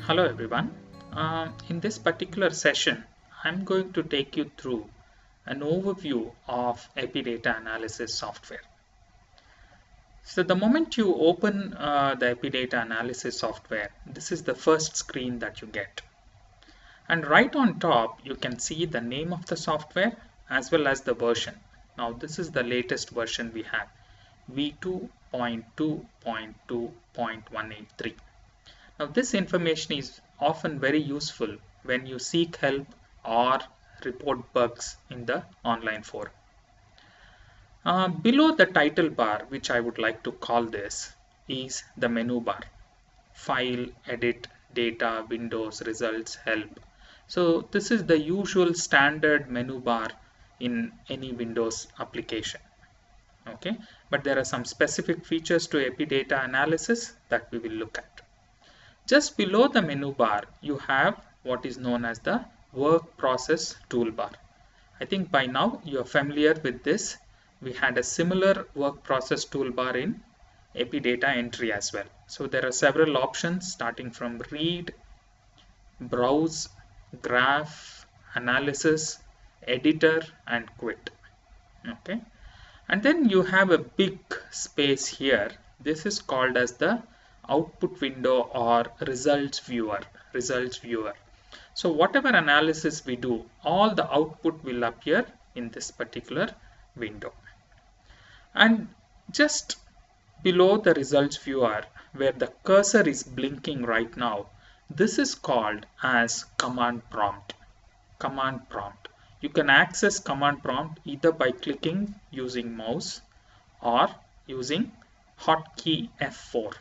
Hello everyone. In this particular session, I'm going to take you through an overview of EpiData Analysis software. So the moment you open the EpiData Analysis software, this is the first screen that you get. And right on top, you can see the name of the software as well as the version. Now this is the latest version we have, v2.2.2.183. Now this information is often very useful when you seek help or report bugs in the online forum. Below the title bar, which I would like to call this, is the menu bar. File, edit, data, windows, results, help. So this is the usual standard menu bar in any Windows application. Okay, but there are some specific features to EpiData Analysis that we will look at. Just below the menu bar, you have what is known as the work process toolbar. I think by now you are familiar with this. We had a similar work process toolbar in EpiData entry as well. So there are several options starting from read, browse, graph, analysis, editor, and quit. Okay, and then you have a big space here. This is called as the output window or results viewer. So whatever analysis we do, all the output will appear in this particular window. And just below the results viewer, where the cursor is blinking right now, this is called as command prompt. You can access command prompt either by clicking using mouse or using hotkey F4.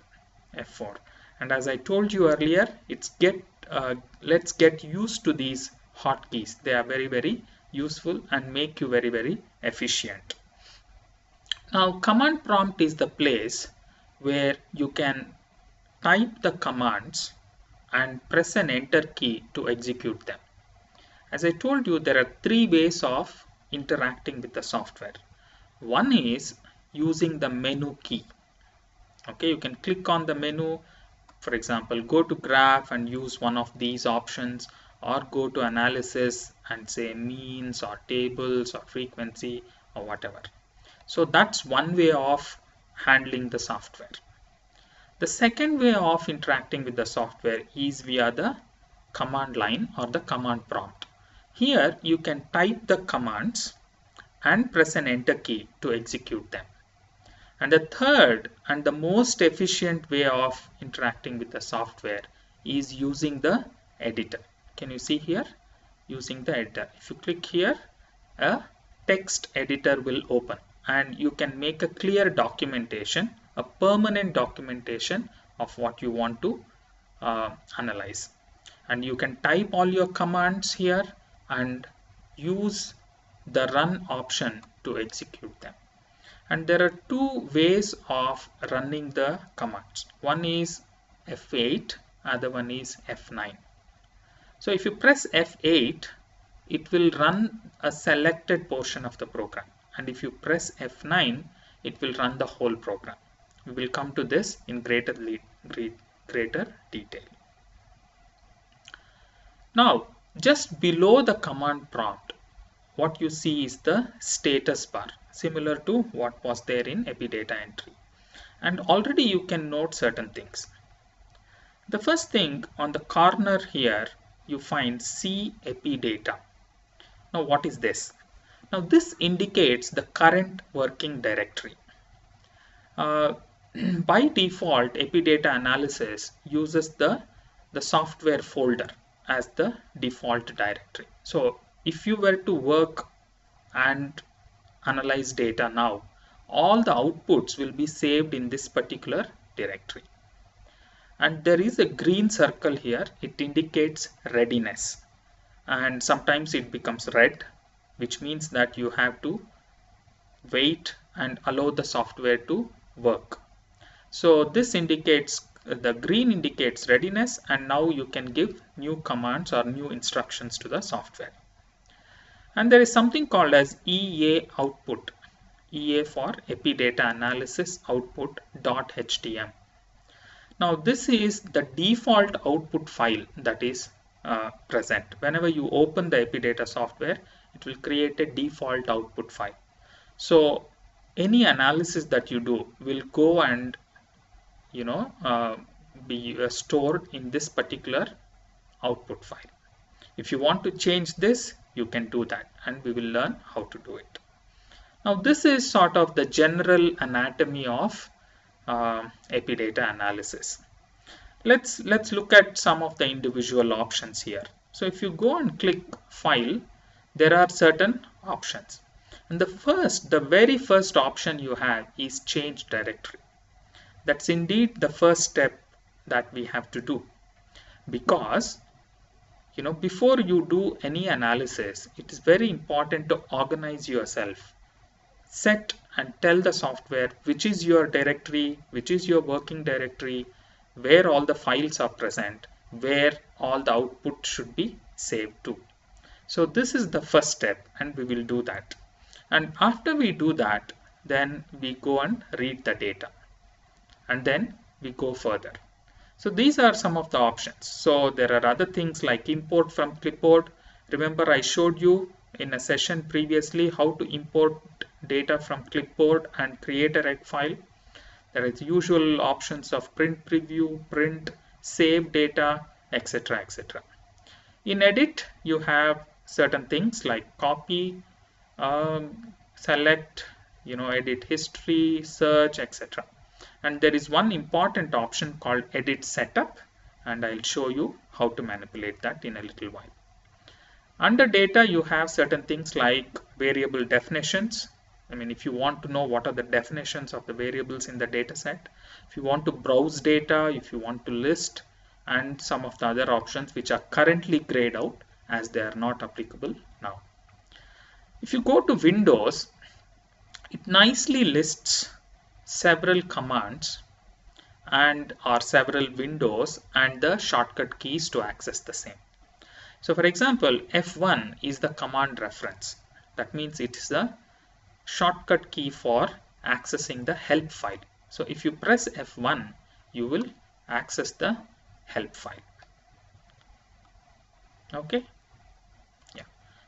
And as I told you earlier, let's get used to these hotkeys. They are very useful and make you very efficient. Now command prompt is the place where you can type the commands and press an enter key to execute them. As I told you, there are three ways of interacting with the software. One is using the menu key. Okay, you can click on the menu, for example, go to graph and use one of these options, or go to analysis and say means or tables or frequency or whatever. So that's one way of handling the software. The second way of interacting with the software is via the command line or the command prompt. Here you can type the commands and press an enter key to execute them. And the third and the most efficient way of interacting with the software is using the editor. Can you see here? Using the editor. If you click here, a text editor will open and you can make a clear documentation, a permanent documentation of what you want to analyze. And you can type all your commands here and use the run option to execute them. And there are two ways of running the commands. One is F8, other one is F9. So if you press F8, it will run a selected portion of the program. And if you press F9, it will run the whole program. We will come to this in greater detail. Now, just below the command prompt, what you see is the status bar, similar to what was there in EpiData entry. And already you can note certain things. The first thing on the corner here, you find See EpiData. Now what is this? Now this indicates the current working directory. By default, EpiData Analysis uses the software folder as the default directory. So if you were to work and analyze data now, all the outputs will be saved in this particular directory. And there is a green circle here. It indicates readiness. And sometimes it becomes red, which means that you have to wait and allow the software to work. So this indicates, the green indicates readiness, and now you can give new commands or new instructions to the software. And there is something called as EA output, EA for EpiData Analysis output.htm. Now this is the default output file that is present. Whenever you open the EpiData software, it will create a default output file. So any analysis that you do will go and be stored in this particular output file. If you want to change this, you can do that, and we will learn how to do it. Now this is sort of the general anatomy of EpiData analysis. Let's look at some of the individual options here. So if you go and click File, there are certain options, and the very first option you have is Change Directory. That's indeed the first step that we have to do, because before you do any analysis, it is very important to organize yourself. Set and tell the software which is your directory, which is your working directory, where all the files are present, where all the output should be saved to. So this is the first step, and we will do that. And after we do that, then we go and read the data, and then we go further. So these are some of the options. So there are other things like import from Clipboard. Remember, I showed you in a session previously how to import data from Clipboard and create a reg file. There is usual options of print preview, print, save data, etc. etc. In edit, you have certain things like copy, select, edit history, search, etc. And there is one important option called edit setup, and I'll show you how to manipulate that in a little while. Under data, you have certain things like variable definitions. If you want to know what are the definitions of the variables in the data set, if you want to browse data, if you want to list, and some of the other options which are currently grayed out as they are not applicable now. If you go to Windows, it nicely lists several commands or several windows and the shortcut keys to access the same. So for example, F1 is the command reference. That means it is the shortcut key for accessing the help file. So if you press F1, you will access the help file. Okay. Yeah.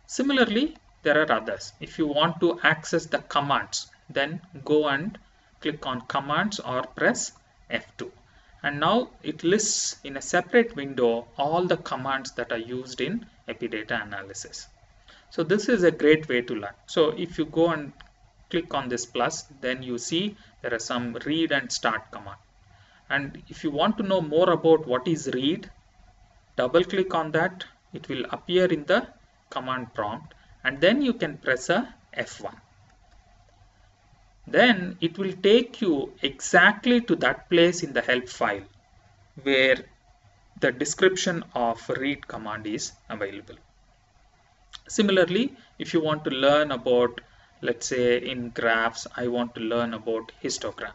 Similarly, there are others. If you want to access the commands, then go and click on commands or press F2. And now it lists in a separate window all the commands that are used in EpiData analysis. So this is a great way to learn. So if you go and click on this plus, then you see there are some read and start command. And if you want to know more about what is read, double click on that. It will appear in the command prompt, and then you can press a F1. Then it will take you exactly to that place in the help file where the description of read command is available. Similarly, if you want to learn about, let's say in graphs, I want to learn about histogram.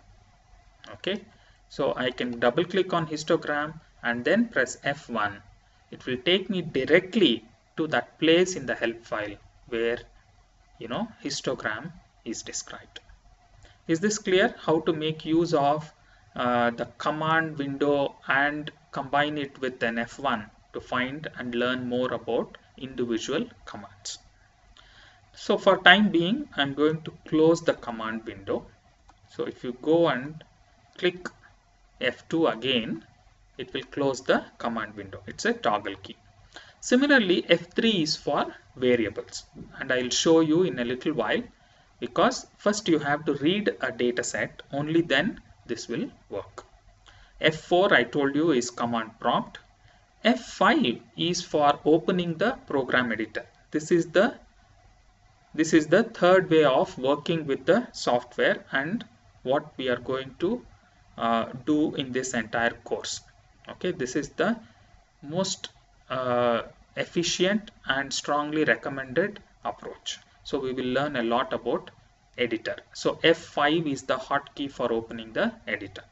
Okay, so I can double click on histogram and then press F1. It will take me directly to that place in the help file where histogram is described. Is this clear how to make use of the command window and combine it with an F1 to find and learn more about individual commands? So for time being, I'm going to close the command window. So if you go and click F2 again, it will close the command window. It's a toggle key. Similarly, F3 is for variables, and I'll show you in a little while, because first you have to read a data set, only then this will work. F4 I told you is command prompt. F5 is for opening the program editor. This is the third way of working with the software and what we are going to do in this entire course. Okay, this is the most efficient and strongly recommended approach. So we will learn a lot about editor. So F5 is the hotkey for opening the editor.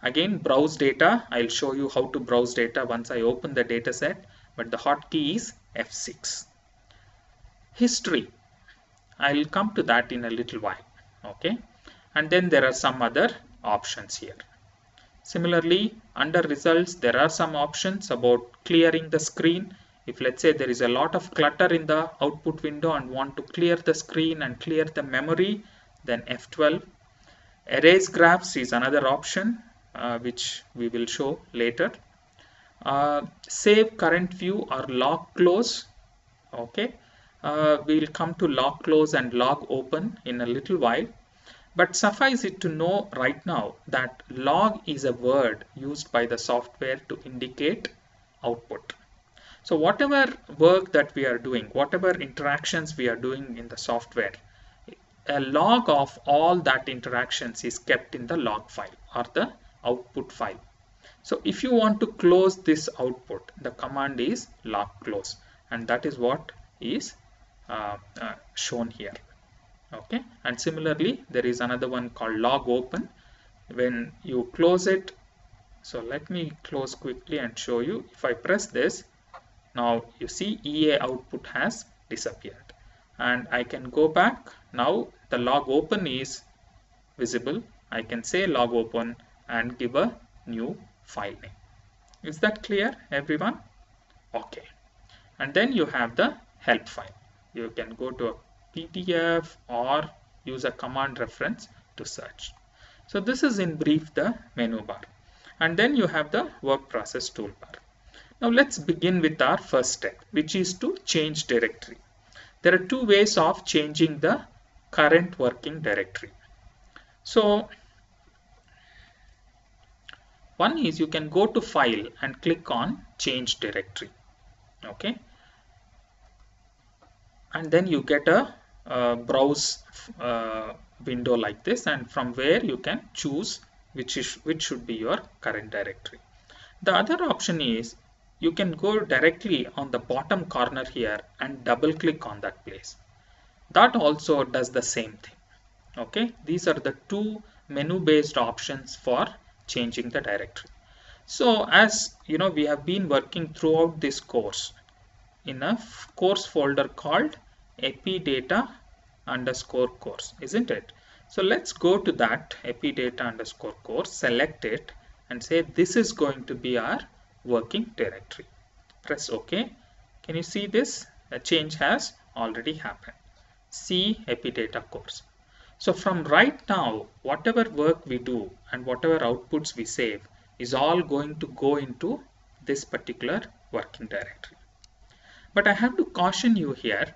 Again, browse data. I'll show you how to browse data once I open the data set, but the hotkey is F6. History, I'll come to that in a little while. Okay, and then there are some other options here. Similarly, under results, there are some options about clearing the screen. If let's say there is a lot of clutter in the output window and want to clear the screen and clear the memory, then F12. Erase graphs is another option which we will show later. Save current view or log close. Okay, we'll come to log close and log open in a little while. But suffice it to know right now that log is a word used by the software to indicate output. So whatever work that we are doing, whatever interactions we are doing in the software, a log of all that interactions is kept in the log file or the output file. So if you want to close this output, the command is log close, and that is what is shown here. Okay, and similarly there is another one called log open. When you close it, so let me close quickly and show you. If I press this, now you see EA output has disappeared, and I can go back. Now the log open is visible. I can say log open and give a new file name. Is that clear, everyone? Okay, and then you have the help file. You can go to a PDF or use a command reference to search. So this is in brief the menu bar, and then you have the work process toolbar. Now let's begin with our first step, which is to change directory. There are two ways of changing the current working directory. So one is you can go to file and click on change directory. Okay, and then you get a browse window like this, and from where you can choose which should be your current directory. The other option is you can go directly on the bottom corner here and double click on that place. That also does the same thing. Okay, these are the two menu based options for changing the directory. So as you know, we have been working throughout this course in a course folder called EpiData _course, isn't it? So let's go to that EpiData _course, select it and say this is going to be our working directory. Press OK. Can you see this? A change has already happened. See EpiData course. So from right now, whatever work we do and whatever outputs we save is all going to go into this particular working directory. But I have to caution you here,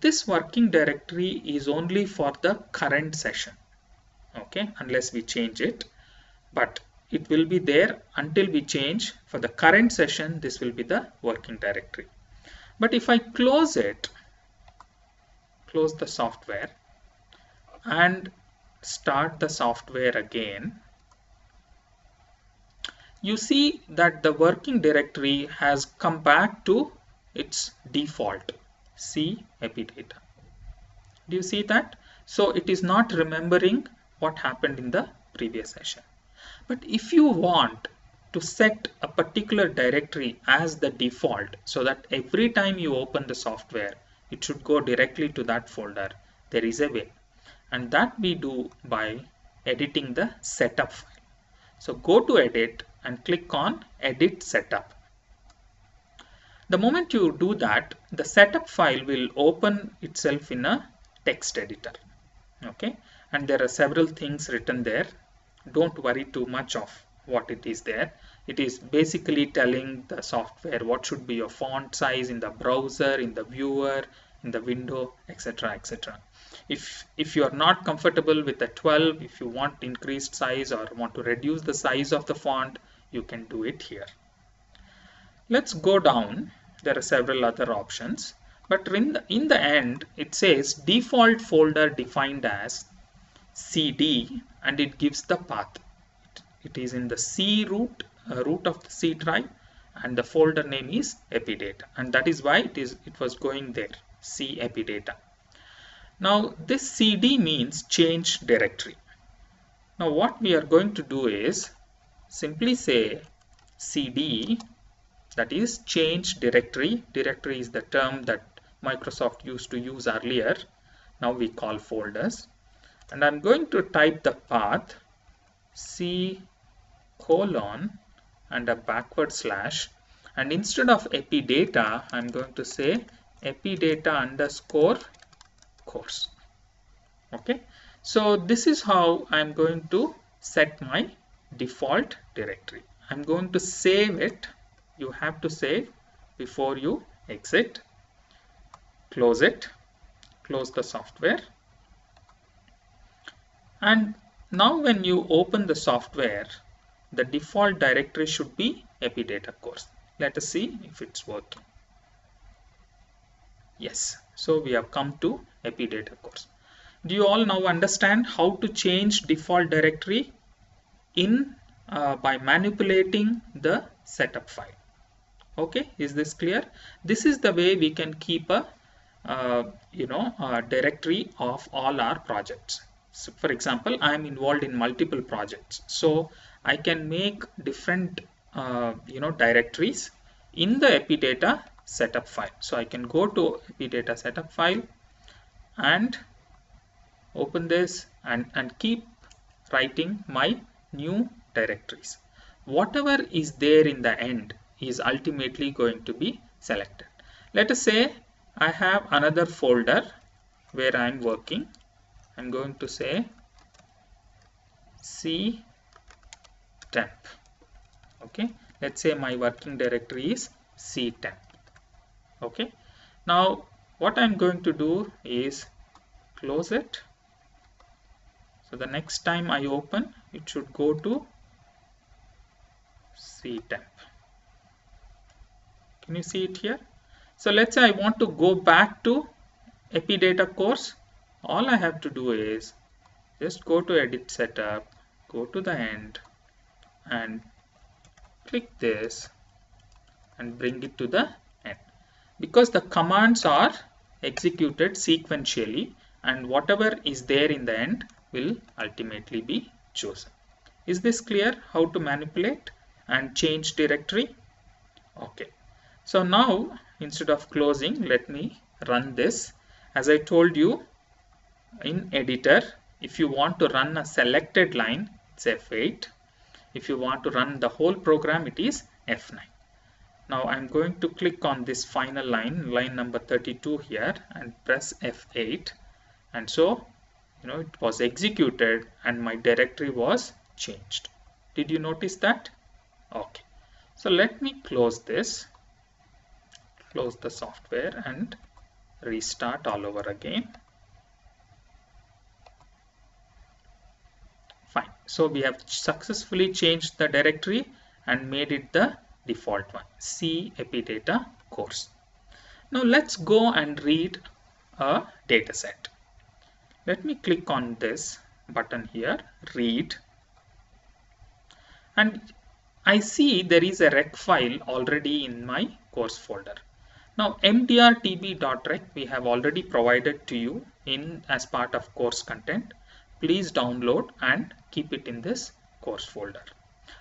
this working directory is only for the current session, okay, unless we change it, but it will be there until we change. For the current session, this will be the working directory. But if I close it, close the software and start the software again, you see that the working directory has come back to its default. See EpiData. Do you see that? So it is not remembering what happened in the previous session. But if you want to set a particular directory as the default so that every time you open the software, it should go directly to that folder, there is a way. And that we do by editing the setup file. So go to edit and click on edit setup. The moment you do that, the setup file will open itself in a text editor. Okay, and there are several things written there. Don't worry too much of what it is there. It is basically telling the software what should be your font size in the browser, in the viewer, in the window, etc. etc. If you are not comfortable with the 12, if you want increased size or want to reduce the size of the font, you can do it here. Let's go down. There are several other options, but in the end it says default folder defined as CD, and it gives the path. It is in the C root of the C drive, and the folder name is EpiData, and that is why it was going there, C EpiData. Now this CD means change directory. Now what we are going to do is simply say CD, that is change directory. Directory is the term that Microsoft used to use earlier. Now we call folders, and I'm going to type the path C colon and a backward slash, and instead of EpiData I'm going to say EpiData underscore course. Okay, so this is how I'm going to set my default directory. I'm going to save it. You have to save before you exit. Close it, close the software, and now when you open the software, the default directory should be EpiData course. Let us see if it's working. Yes, so we have come to EpiData course. Do you all now understand how to change default directory in by manipulating the setup file? Okay, is this clear? This is the way we can keep a directory of all our projects. So for example, I am involved in multiple projects, so I can make different directories in the EpiData setup file. So I can go to EpiData setup file and open this and keep writing my new directories. Whatever is there in the end is ultimately going to be selected. Let us say I have another folder where I am working. I'm going to say C temp. Okay, let's say my working directory is C temp. Okay, now what I'm going to do is close it. So the next time I open, it should go to C temp. Can you see it here? So let's say I want to go back to EpiData course. All I have to do is just go to edit setup, go to the end and click this and bring it to the end. Because the commands are executed sequentially and whatever is there in the end will ultimately be chosen. Is this clear how to manipulate and change directory? Okay. So now instead of closing, let me run this. As I told you, in editor, if you want to run a selected line, it's F8. If you want to run the whole program, it is F9. Now I'm going to click on this final line, line number 32 here, and press F8, and so it was executed and my directory was changed. Did you notice that? Okay, so let me close this, close the software and restart all over again. Fine, so we have successfully changed the directory and made it the default one, C EpiData course. Now let's go and read a data set. Let me click on this button here, read, and I see there is a rec file already in my course folder. Now mdrtb.rec we have already provided to you as part of course content. Please download and keep it in this course folder.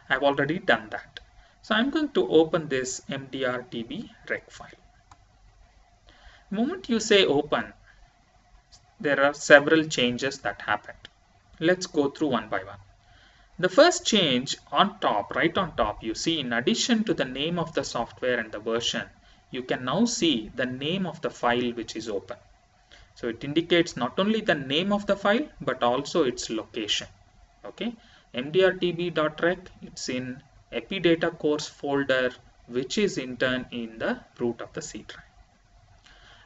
I have already done that. So I'm going to open this mdrtb rec file. The moment you say open, there are several changes that happened. Let's go through one by one. The first change on top, right on top, you see in addition to the name of the software and the version, you can now see the name of the file which is open. So it indicates not only the name of the file but also its location. Okay, mdrtb.rec, it's in EpiData course folder, which is in turn in the root of the C drive.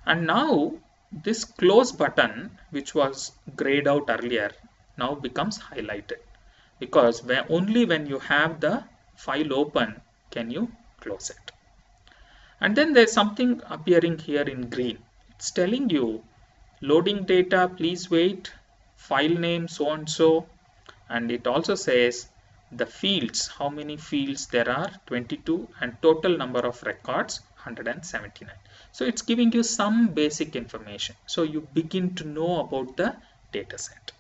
And now this close button, which was grayed out earlier, now becomes highlighted, because only when you have the file open can you close it. And then there's something appearing here in green. It's telling you loading data, please wait, file name so and so, and it also says the fields, how many fields there are, 22, and total number of records 179. So it's giving you some basic information, so you begin to know about the data set.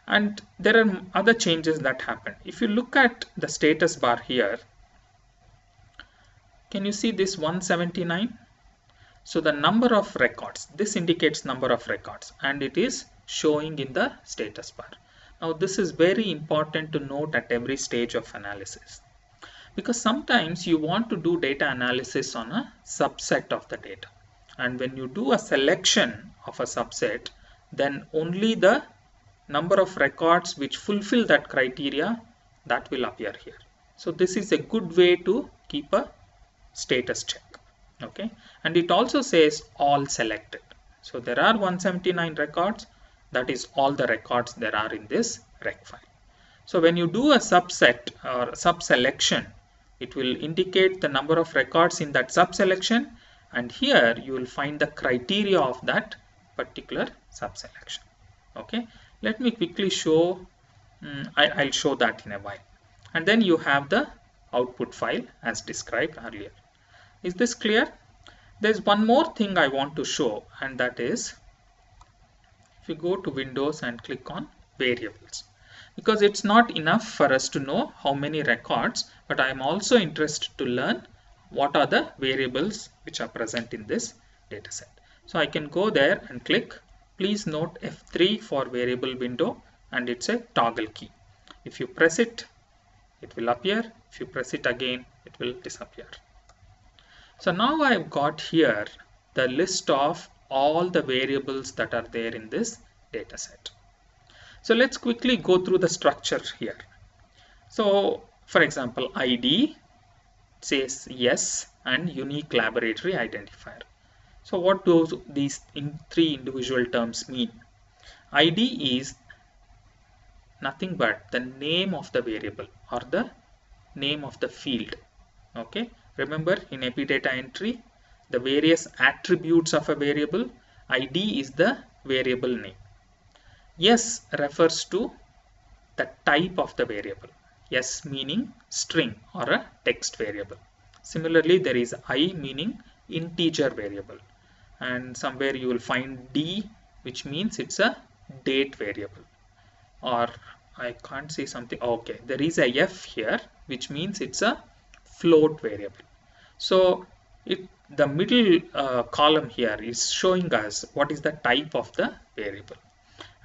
And there are other changes that happen. If you look at the status bar here, can you see this 179? So the number of records, this indicates number of records and it is showing in the status bar. Now this is very important to note at every stage of analysis, because sometimes you want to do data analysis on a subset of the data, and when you do a selection of a subset, then only the number of records which fulfill that criteria, that will appear here. So this is a good way to keep a status check. Okay, and it also says all selected. So there are 179 records, that is all the records there are in this rec file. So when you do a subset or sub-selection, it will indicate the number of records in that sub-selection, and here you will find the criteria of that particular sub-selection. Okay, let me quickly show, I'll show that in a while. And then you have the output file as described earlier. Is this clear? There's one more thing I want to show, and that is if you go to Windows and click on variables, because it's not enough for us to know how many records, but I am also interested to learn what are the variables which are present in this dataset. So I can go there and click. Please note F3 for variable window, and it's a toggle key. If you press it, it will appear. If you press it again, it will disappear. So now I've got here the list of all the variables that are there in this dataset. So let's quickly go through the structure here. So for example, ID says yes and unique laboratory identifier. So what do these three individual terms mean? ID is nothing but the name of the variable or the name of the field. Okay, remember in EpiData entry, the various attributes of a variable, ID is the variable name. Yes refers to the type of the variable. Yes meaning string or a text variable. Similarly, there is I meaning integer variable, and somewhere you will find D, which means it's a date variable. Or I can't see something. Okay, there is a F here, which means it's a float variable. So the middle column here is showing us what is the type of the variable.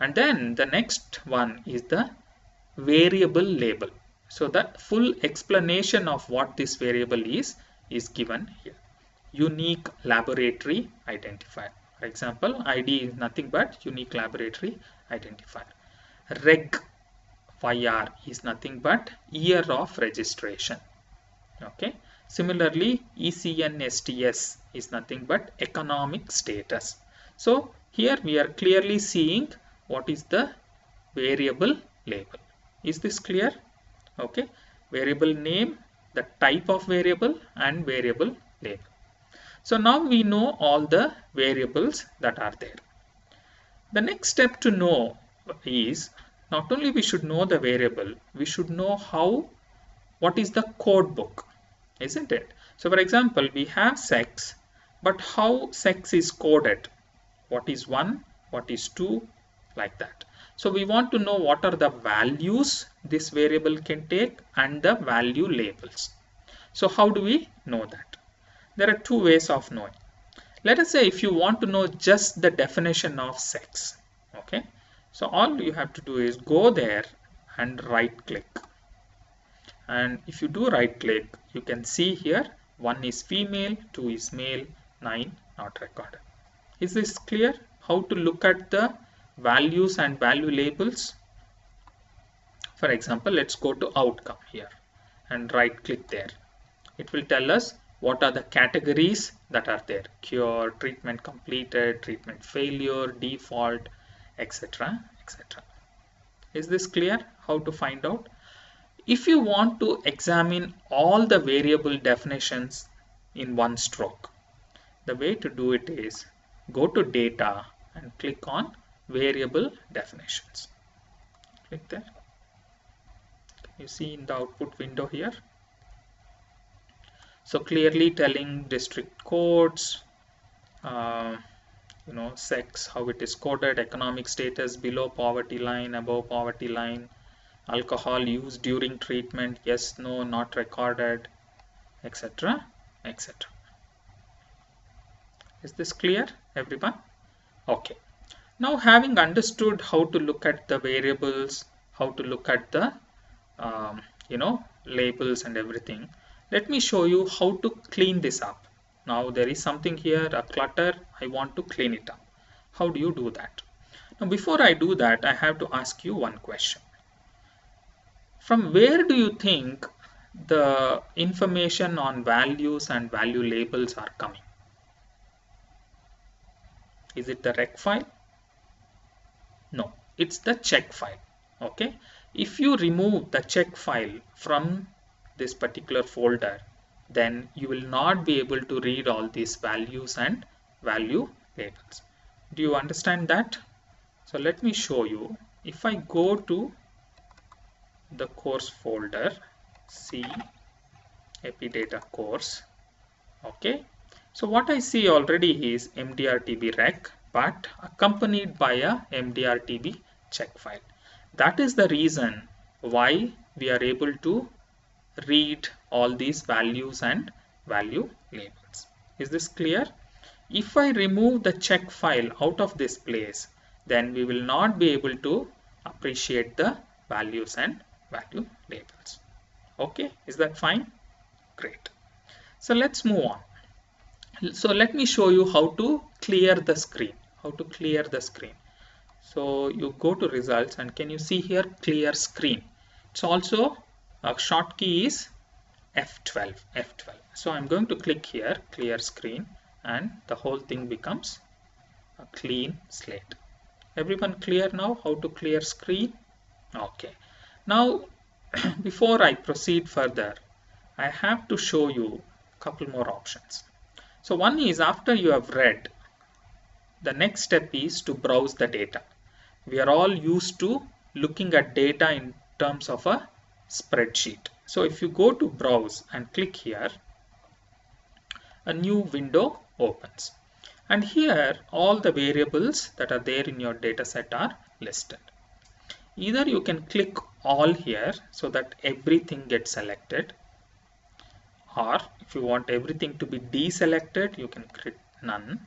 And then the next one is the variable label. So the full explanation of what this variable is given here. Unique laboratory identifier. For example, ID is nothing but unique laboratory identifier. Reg YR is nothing but year of registration. Okay. Similarly, ECNSTS is nothing but economic status. So here we are clearly seeing what is the variable label. Is this clear? Okay. Variable name, the type of variable, and variable label. So now we know all the variables that are there. The next step to know is not only we should know the variable, we should know what is the code book, isn't it? So for example, we have sex, but how sex is coded? What is 1? What is 2? Like that. So we want to know what are the values this variable can take and the value labels. So how do we know that? There are two ways of knowing. Let us say if you want to know just the definition of sex. Okay. So all you have to do is go there and right click. And if you do right click, you can see here 1 is female, 2 is male, 9 not recorded. Is this clear? How to look at the values and value labels? For example, let's go to outcome here and right click there. It will tell us what are the categories that are there: cure, treatment completed, treatment failure, default, etc. etc. Is this clear? How to find out? If you want to examine all the variable definitions in one stroke, the way to do it is go to data and click on variable definitions. Click there. You see in the output window here. So clearly telling district codes, sex, how it is coded, economic status, below poverty line, above poverty line, alcohol use during treatment, yes, no, not recorded, etc. etc. Is this clear, everyone? Okay. Now, having understood how to look at the variables, how to look at the labels and everything. Let me show you how to clean this up. Now there is something here, a clutter. I want to clean it up. How do you do that? Now before I do that, I have to ask you one question. From where do you think the information on values and value labels are coming? Is it the rec file? No, it's the check file. Okay, if you remove the check file from this particular folder, then you will not be able to read all these values and value labels. Do you understand that? So let me show you. If I go to the course folder, see EpiData course. Okay, so what I see already is mdrtb rec, but accompanied by a mdrtb check file. That is the reason why we are able to read all these values and value labels. Is this clear? If I remove the check file out of this place, then we will not be able to appreciate the values and value labels. Okay, is that fine? Great. So let's move on. So let me show you how to clear the screen. How to clear the screen. So you go to results and can you see here clear screen? It's also a short key is F12. So I'm going to click here clear screen and the whole thing becomes a clean slate. Everyone clear now how to clear screen? Okay. Now before I proceed further, I have to show you a couple more options. So one is after you have read, the next step is to browse the data. We are all used to looking at data in terms of a spreadsheet. So if you go to browse and click here, a new window opens. And here all the variables that are there in your data set are listed. Either you can click all here so that everything gets selected, or if you want everything to be deselected, you can click none,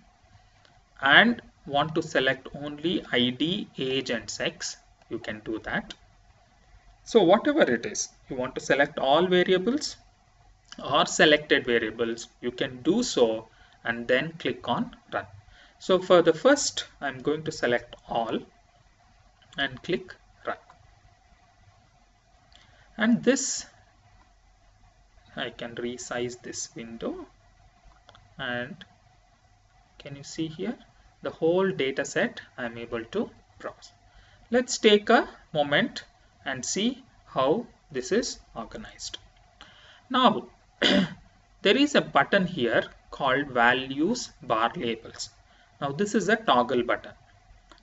and want to select only ID, age and sex, you can do that. So whatever it is, you want to select all variables or selected variables, you can do so and then click on run. So for the first, I'm going to select all and click run. And this, I can resize this window, and can you see here the whole data set I'm able to browse. Let's take a moment and see how this is organized. Now there is a button here called values bar labels. Now this is a toggle button.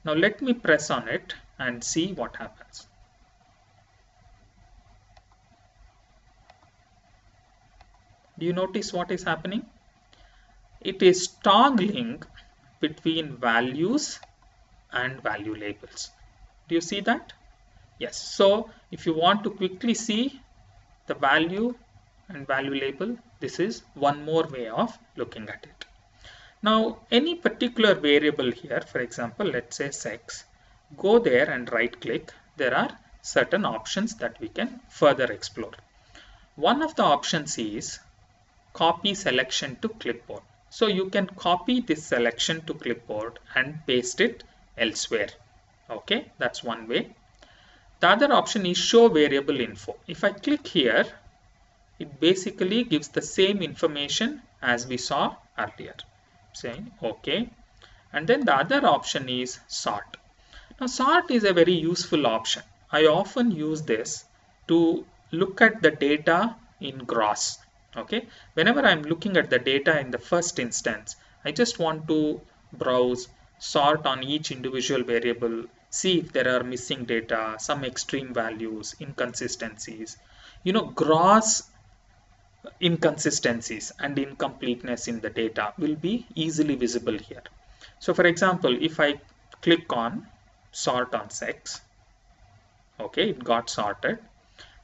Now let me press on it and see what happens. Do you notice what is happening? It is toggling between values and value labels. Do you see that? Yes. So if you want to quickly see the value and value label, this is one more way of looking at it. Now any particular variable here, for example, let's say sex, go there and right click. There are certain options that we can further explore. One of the options is copy selection to clipboard. So you can copy this selection to clipboard and paste it elsewhere. Okay, that's one way. The other option is show variable info. If I click here, it basically gives the same information as we saw earlier. Saying okay. And then the other option is sort. Now sort is a very useful option. I often use this to look at the data in gross. Okay, whenever I'm looking at the data in the first instance, I just want to browse, sort on each individual variable, see if there are missing data, some extreme values, inconsistencies, gross inconsistencies and incompleteness in the data will be easily visible here. So for example, if I click on sort on sex, okay, it got sorted.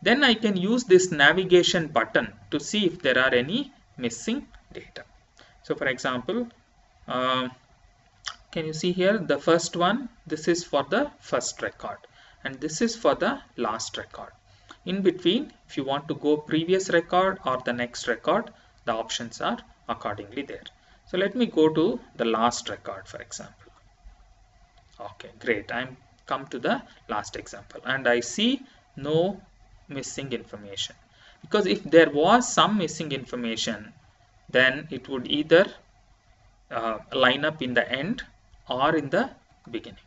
Then I can use this navigation button to see if there are any missing data. So for example, can you see here the first one? This is for the first record. and this is for the last record. In between, if you want to go previous record or the next record, the options are accordingly there. So let me go to the last record, for example. Okay, great. I'm come to the last example and I see no missing information, because if there was some missing information, then it would either line up in the end or in the beginning.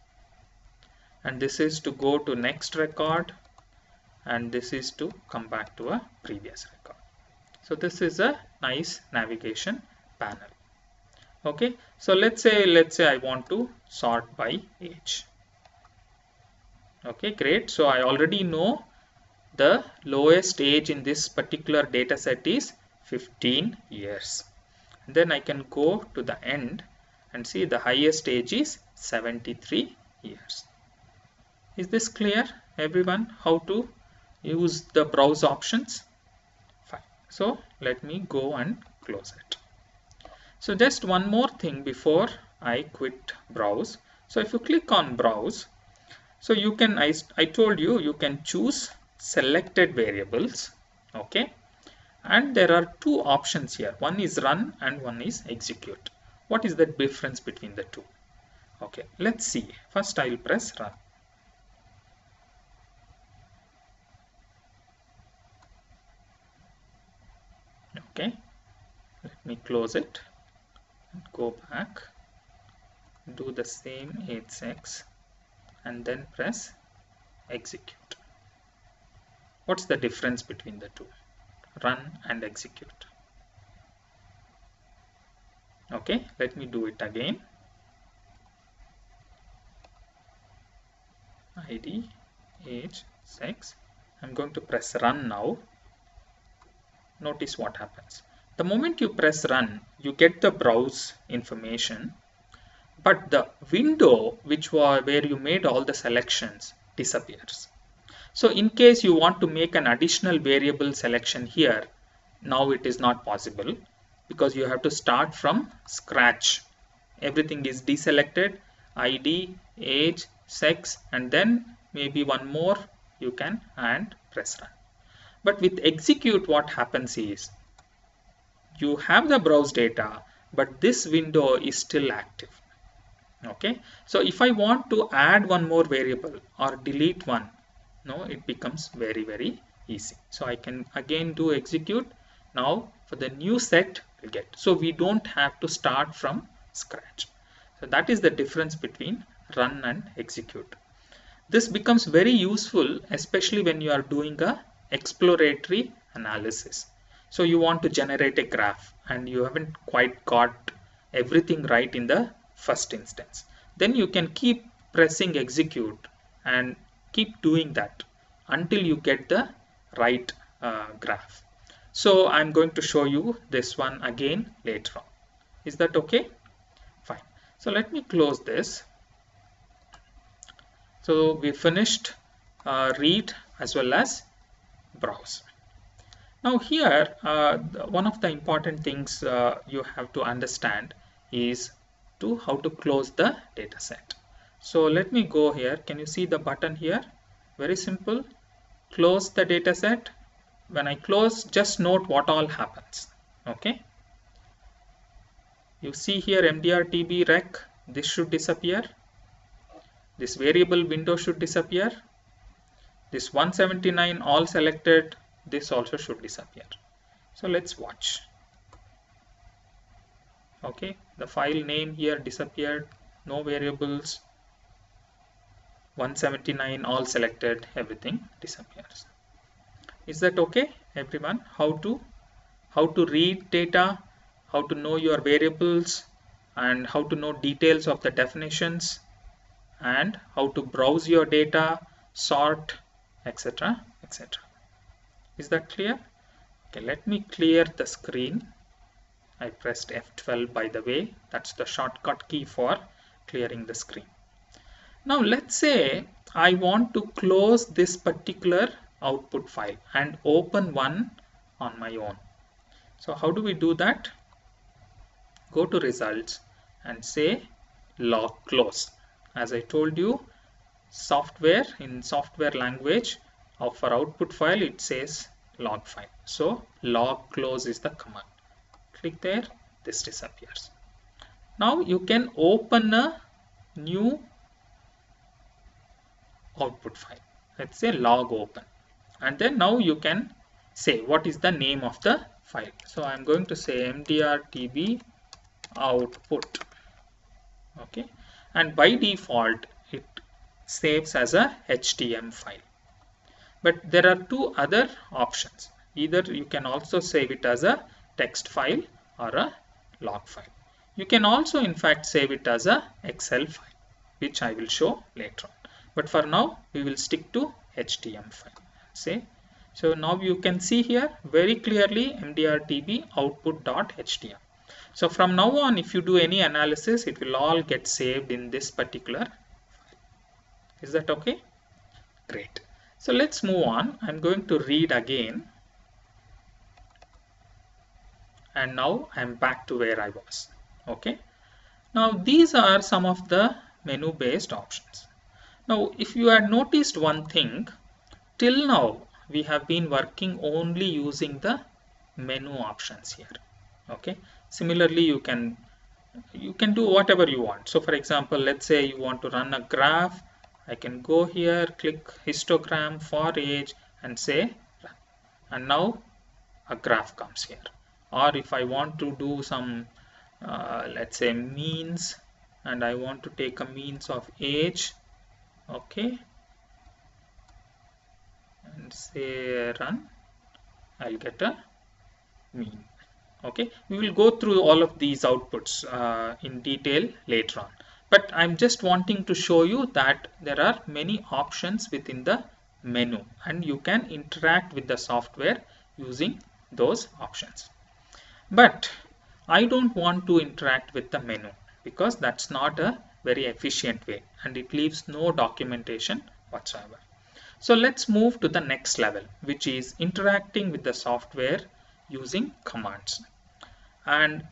And this is to go to next record, and this is to come back to a previous record. So this is a nice navigation panel. Okay, so let's say I want to sort by age. Okay, great. So I already know the lowest age in this particular data set is 15 years. Then I can go to the end and see the highest age is 73 years. Is this clear, everyone, how to use the browse options? Fine. So let me go and close it. So just one more thing before I quit browse. So if you click on browse, so you can, I told you, you can choose selected variables. Okay, and there are two options here. One is run and one is execute. What is the difference between the two? Okay, let's see. First I will press run. Okay, let me close it and go back, do the same 8x and then press execute. What's the difference between the two, run and execute? Okay, let me do it again. ID, age, sex. I'm going to press run now. Notice what happens. The moment you press run, you get the browse information, but the window where you made all the selections disappears. So in case you want to make an additional variable selection here, now it is not possible because you have to start from scratch. Everything is deselected, ID, age, sex, and then maybe one more you can and press run. But with execute, what happens is you have the browse data, but this window is still active. Okay, so if I want to add one more variable or delete one, no, it becomes very, very easy. So I can again do execute. Now for the new set we get. So we don't have to start from scratch. So that is the difference between run and execute. This becomes very useful, especially when you are doing a exploratory analysis. So you want to generate a graph and you haven't quite got everything right in the first instance. Then you can keep pressing execute and keep doing that until you get the right graph. So I'm going to show you this one again later on. Is that okay? Fine. So let me close this. So we finished read as well as browse. Now here one of the important things you have to understand is how to close the data set. So let me go here. Can you see the button here? Very simple. Close the data set. When I close, just note what all happens. Okay. You see here mdr/tb rec. This should disappear. This variable window should disappear. This 179 all selected. This also should disappear. So let's watch. Okay, the file name here disappeared. No variables. 179 all selected. Everything disappears. Is that okay, everyone? How to read data, how to know your variables, and how to know details of the definitions, and how to browse your data, sort, etc., etc. Is that clear? Okay, let me clear the screen. I pressed F12, by the way. That's the shortcut key for clearing the screen. Now let's say I want to close this particular output file and open one on my own. So how do we do that? Go to results and say log close. As I told you, software, in software language, for output file it says log file. So log close is the command. Click there, this disappears. Now you can open a new output file. Let's say log open, and then now you can say what is the name of the file. So I'm going to say mdrtb output. Okay, and by default it saves as a HTML file. But there are two other options. Either you can also save it as a text file or a log file. You can also in fact save it as a Excel file, which I will show later on. But for now we will stick to HTML file. Say, so now you can see here very clearly mdrtb output.html. So from now on, if you do any analysis, it will all get saved in this particular file. Is that okay? Great. So let's move on. I'm going to read again. And now I'm back to where I was. Okay. Now these are some of the menu based options. Now if you had noticed one thing, till now we have been working only using the menu options here. Okay. Similarly, you can do whatever you want. So for example, let's say you want to run a graph. I can go here, click histogram for age and say run. And now a graph comes here. Or if I want to do some let's say means, and I want to take a means of age, okay, and say run, I'll get a mean. Okay, we will go through all of these outputs in detail later on, but I'm just wanting to show you that there are many options within the menu and you can interact with the software using those options. But I don't want to interact with the menu because that's not a very efficient way and it leaves no documentation whatsoever. So let's move to the next level, which is interacting with the software using commands. And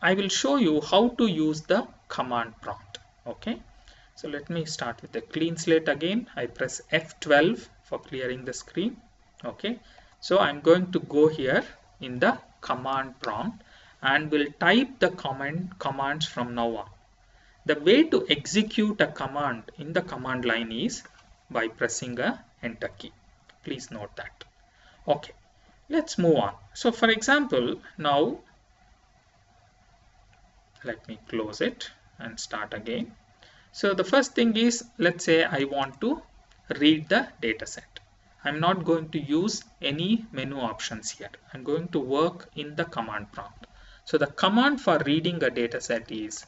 I will show you how to use the command prompt. Okay, so let me start with the clean slate again. I press F12 for clearing the screen. Okay, so I'm going to go here in the command prompt and will type the commands from now on. The way to execute a command in the command line is by pressing a enter key. Please note that. Okay, let's move on. So for example, now let me close it and start again. So the first thing is, let's say I want to read the data set. I'm not going to use any menu options here. I'm going to work in the command prompt. So the command for reading a data set is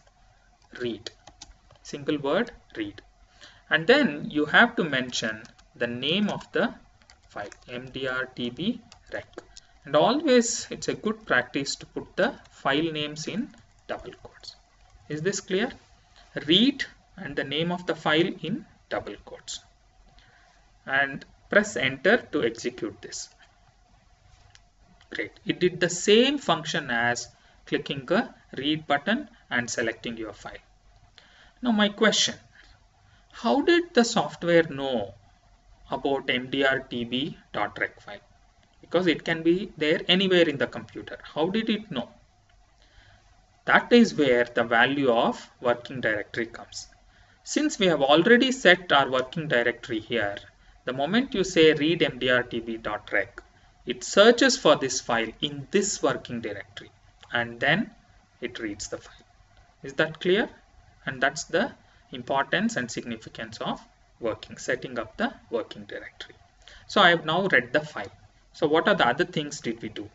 read. Single word, read. And then you have to mention the name of the file, mdrtb rec. And always it's a good practice to put the file names in double quotes. Is this clear? Read and the name of the file in double quotes. And press enter to execute this. Great. It did the same function as clicking the read button and selecting your file. Now my question, how did the software know about mdrtb.rec file? Because it can be there anywhere in the computer. How did it know? That is where the value of working directory comes. Since we have already set our working directory here, the moment you say read mdrtb.rec, it searches for this file in this working directory and then it reads the file. Is that clear? And that's the importance and significance of setting up the working directory. So I have now read the file. So what are the other things did we do?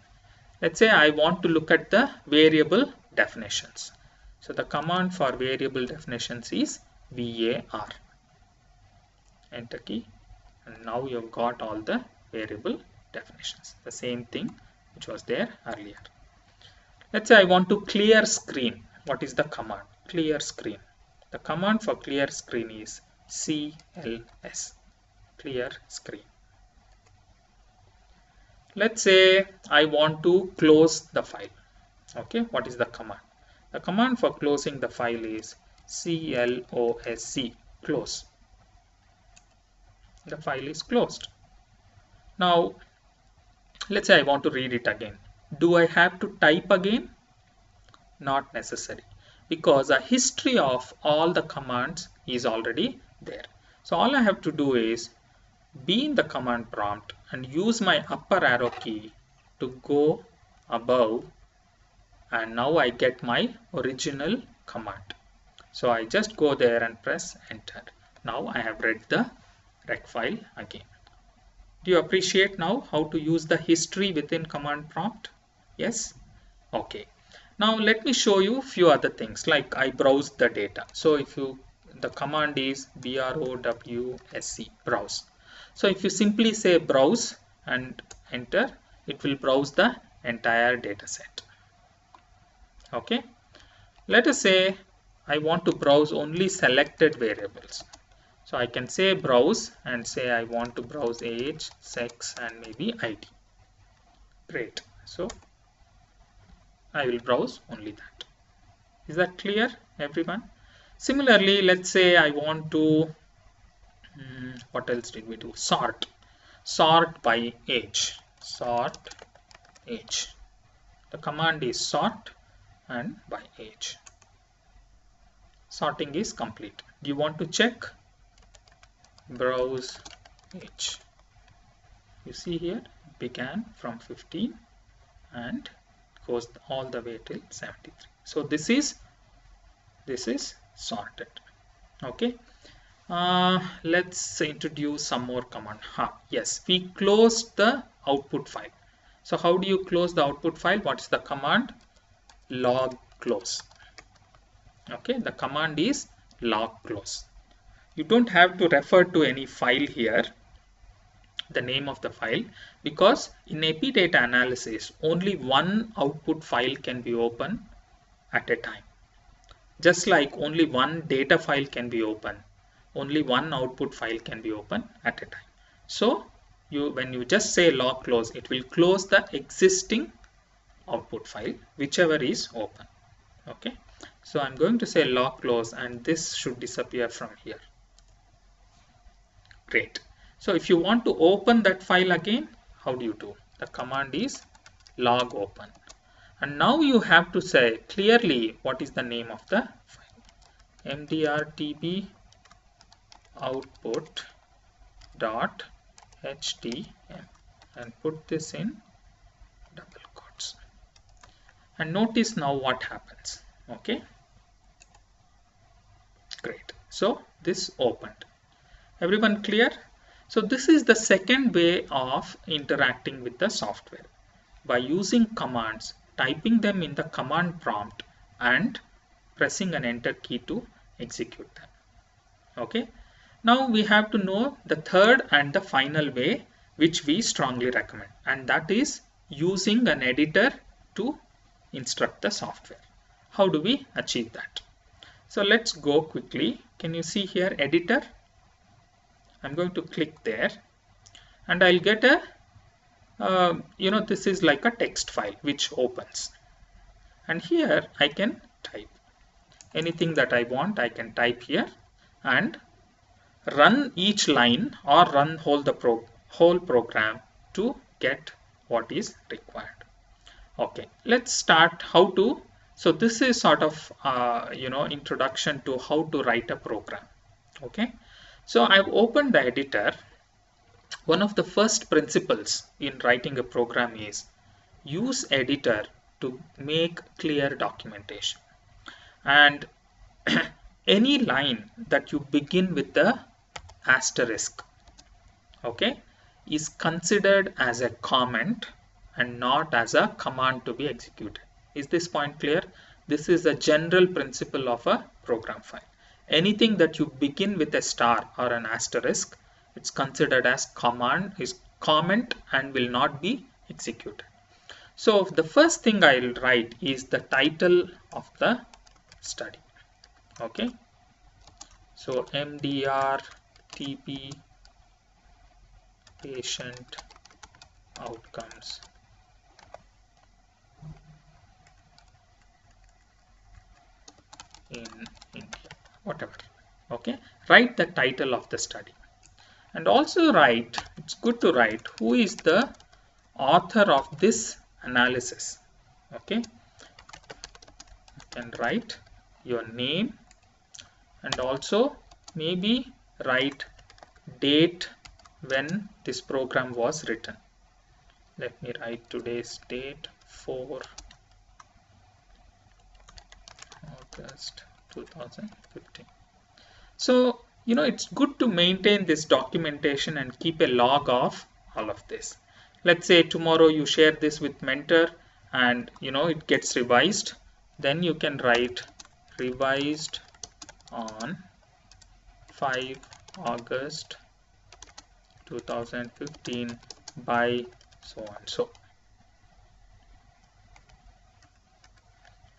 Let's say I want to look at the variable definitions. So the command for variable definitions is var. Enter key. And now you've got all the variable definitions. The same thing which was there earlier. Let's say I want to clear screen. What is the command? Clear screen. The command for clear screen is cls. Clear screen. Let's say I want to close the file. Okay, what is the command? The command for closing the file is closc, close. The file is closed. Now let's say I want to read it again. Do I have to type again? Not necessary, because a history of all the commands is already there. So all I have to do is be in the command prompt and use my upper arrow key to go above, and now I get my original command. So I just go there and press enter. Now I have read the rec file again. Do you appreciate now how to use the history within command prompt? Yes? Okay. Now let me show you a few other things, like I browse the data. So if you, the command is browse, browse. So if you simply say browse and enter, it will browse the entire data set. Okay. Let us say I want to browse only selected variables. So I can say browse and say I want to browse age, sex, and maybe ID. Great. So I will browse only that. Is that clear, everyone? Similarly, let's say I want to, what else did we do? Sort. Sort by age. Sort age. The command is sort and by age. Sorting is complete. Do you want to check? Browse age. You see here, it began from 15 and goes all the way till 73. So this is sorted. Okay. Let's introduce some more command. Yes, we closed the output file. So how do you close the output file? What's the command? Log close. Okay, the command is log close. You don't have to refer to any file here, the name of the file, because in EpiData Analysis only one output file can be opened at a time. Just like only one data file can be opened, only one output file can be opened at a time. So when you just say log close, it will close the existing output file, whichever is open. Okay, so I'm going to say log close, and this should disappear from here. Great. So if you want to open that file again, how do you do? The command is log open. And now you have to say clearly what is the name of the file. mdrtb output dot htm, and put this in double quotes. And notice now what happens. Okay. Great. So this opened. Everyone clear? So this is the second way of interacting with the software, by using commands, typing them in the command prompt and pressing an enter key to execute them. Okay. Now we have to know the third and the final way, which we strongly recommend, and that is using an editor to instruct the software. How do we achieve that? So let's go quickly. Can you see here editor? I'm going to click there and I'll get a this is like a text file which opens, and here I can type anything that I want. I can type here and run each line or run whole program to get what is required. Okay, let's start how to. So this is sort of introduction to how to write a program. Okay, so I've opened the editor. One of the first principles in writing a program is use editor to make clear documentation, and any line that you begin with the asterisk, okay, is considered as a comment and not as a command to be executed. Is this point clear? This is a general principle of a program file. Anything that you begin with a star or an asterisk, it's considered as comment and will not be executed. So the first thing I'll write is the title of the study. Okay, so mdrtb patient outcomes in India, whatever. Okay, write the title of the study, And also write, it's good to write who is the author of this analysis. Okay, you can write your name and also maybe write date when this program was written. Let me write today's date, 4 August 2015. So, it's good to maintain this documentation and keep a log of all of this. Let's say tomorrow you share this with mentor and it gets revised. Then you can write revised on 5 August 2015 by so and so.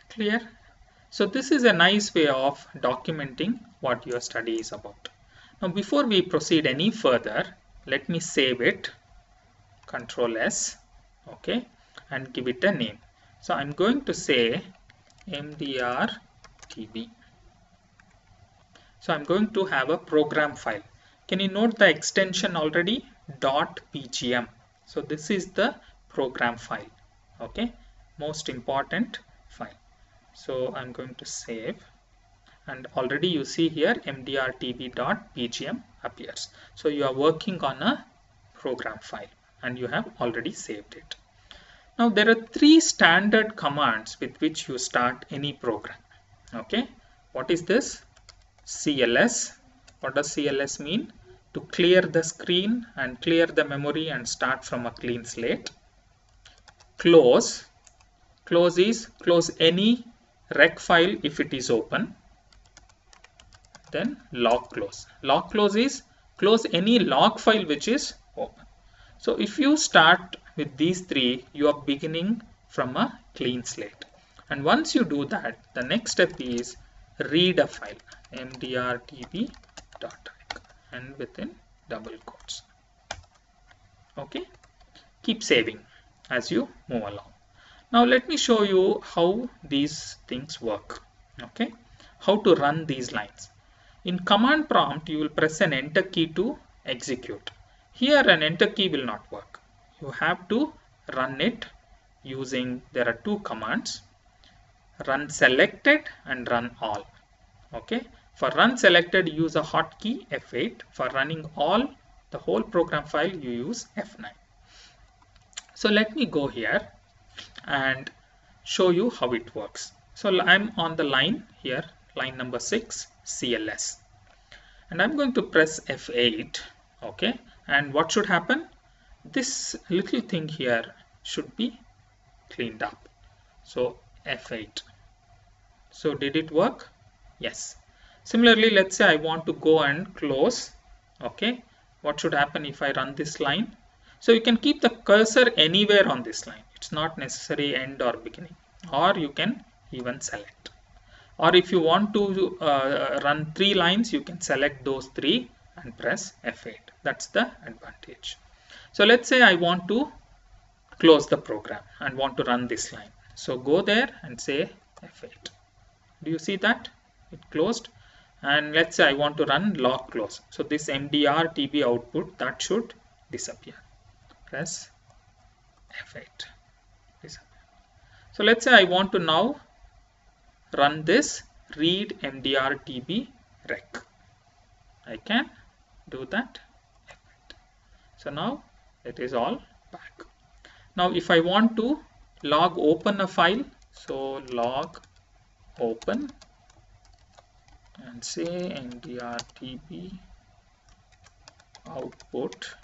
Clear? So this is a nice way of documenting what your study is about. Now before we proceed any further, let me save it, Control S, okay, and give it a name. So I'm going to say MDR-TB. So I'm going to have a program file. Can you note the extension already? .pgm. So this is the program file, okay, most important file. So I'm going to save, and already you see here mdrtb.pgm appears. So you are working on a program file and you have already saved it. Now there are 3 standard commands with which you start any program. Okay, what is this? CLS. What does CLS mean? To clear the screen and clear the memory and start from a clean slate. Close. Close is close any rec file if it is open. Then log close. Log close is close any log file which is open. So if you start with these 3, you are beginning from a clean slate. And once you do that, the next step is read a file, mdrtb.rec, and within double quotes. Okay, keep saving as you move along. Now let me show you how these things work. Okay, how to run these lines. In command prompt, you will press an enter key to execute. Here an enter key will not work. You have to run it using, there are 2 commands, run selected and run all. Okay, for run selected use a hotkey F8. For running all, the whole program file, you use F9. So let me go here and show you how it works. So I'm on the line here, line number 6, CLS, and I'm going to press F8. Okay, and what should happen? This little thing here should be cleaned up. So F8. So did it work? Yes. Similarly, let's say I want to go and close. Okay, what should happen if I run this line? So you can keep the cursor anywhere on this line. It's not necessary end or beginning, or you can even select. Or if you want to run 3 lines, you can select those 3 and press F8. That's the advantage. So let's say I want to close the program and want to run this line. So go there and say F8. Do you see that? It closed. And let's say I want to run log close. So this mdr-tb output, that should disappear. Press F8. Disappear. So let's say I want to now run this read mdr-tb rec. I can do that. So now it is all back. Now if I want to log open a file, so log open and say mdr-tb output.htm.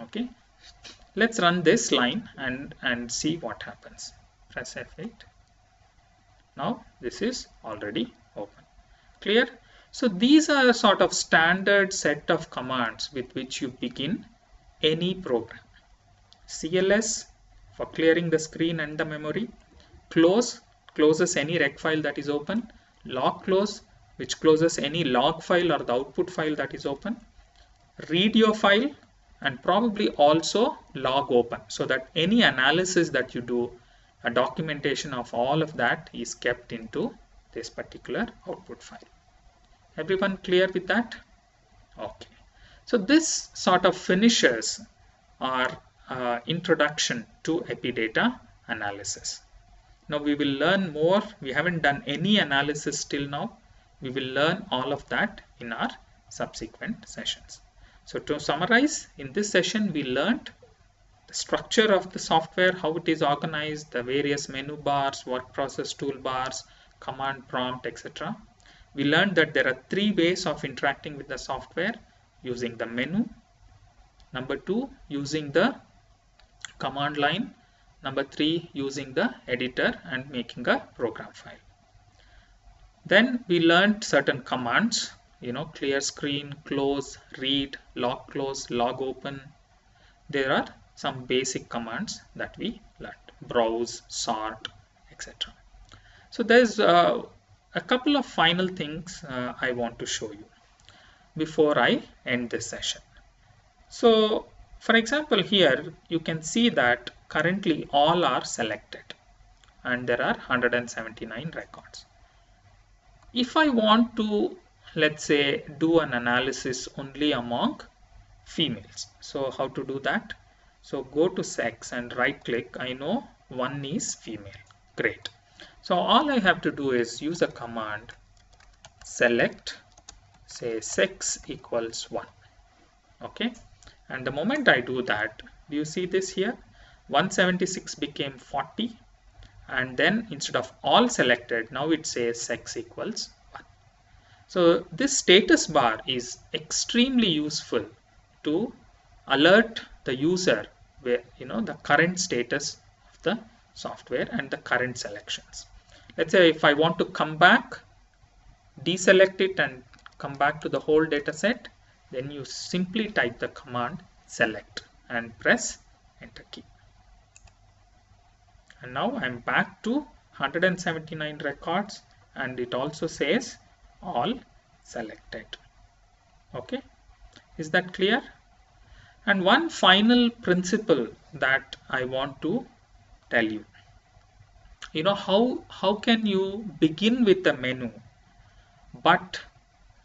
Okay, let's run this line and see what happens. Press F8. Now this is already open. Clear? So these are a sort of standard set of commands with which you begin any program. CLS for clearing the screen and the memory. Close closes any rec file that is open. Log close, which closes any log file or the output file that is open. Read your file, and probably also log open, so that any analysis that you do, a documentation of all of that is kept into this particular output file. Everyone clear with that? Okay, so this sort of finishes our introduction to EpiData analysis. Now we will learn more. We haven't done any analysis till now. We will learn all of that in our subsequent sessions. So to summarize, in this session we learned the structure of the software, how it is organized, the various menu bars, work process toolbars, command prompt, etc. We learned that there are 3 ways of interacting with the software: using the menu, number 2 using the command line, number 3 using the editor and making a program file. Then we learned certain commands, clear screen, close, read, log close, log open. There are some basic commands that we learned: browse, sort, etc. So there's a couple of final things I want to show you before I end this session. So for example, here you can see that currently all are selected and there are 179 records. If I want to, let's say, do an analysis only among females, so how to do that? So go to sex and right click. I know one is female. Great. So all I have to do is use a command select, say sex equals 1. Okay, and the moment I do that, do you see this here? 176 became 40, and then instead of all selected, now it says sex equals 1. So this status bar is extremely useful to alert the user where the current status of the software and the current selections. Let's say if I want to come back, deselect it and come back to the whole data set, then you simply type the command select and press enter key. And now I'm back to 179 records and it also says all selected. Okay, is that clear? And one final principle that I want to tell you, how can you begin with the menu but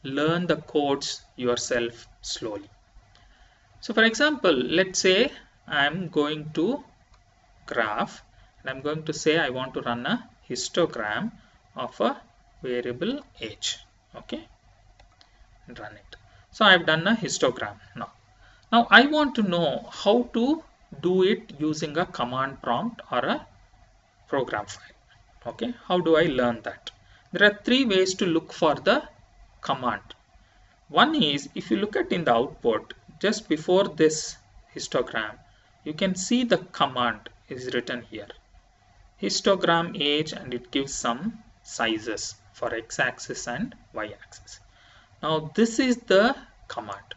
learn the codes yourself slowly? So for example, let's say I'm going to graph and I'm going to say I want to run a histogram of a variable age. Okay, and run it. So I've done a histogram. Now I want to know how to do it using a command prompt or a program file. Okay, how do I learn that? There are 3 ways to look for the command. One is, if you look at in the output, just before this histogram, you can see the command is written here. Histogram age, and it gives some sizes for x-axis and y-axis. Now this is the command.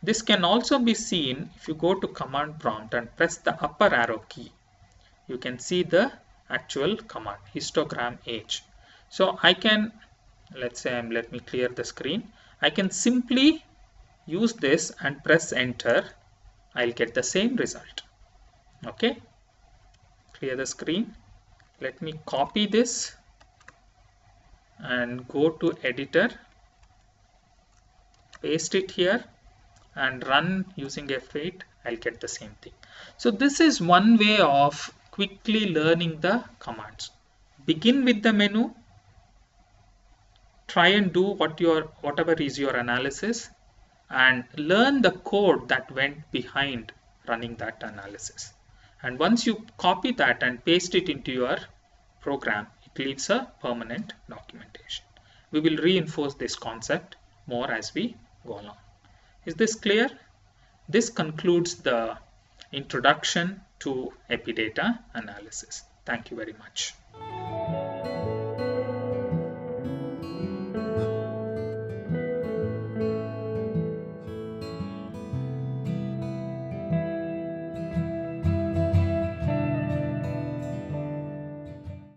This can also be seen if you go to command prompt and press the upper arrow key. You can see the actual command, histogram age. So I can, let's say, let me clear the screen. I can simply use this and press enter. I'll get the same result. Okay, clear the screen. Let me copy this and go to editor, paste it here and run using F8. I'll get the same thing. So this is one way of quickly learning the commands. Begin with the menu, try and do whatever is your analysis, and learn the code that went behind running that analysis. And once you copy that and paste it into your program, it leaves a permanent documentation. We will reinforce this concept more as we go along. Is this clear? This concludes the introduction to EpiData analysis. Thank you very much.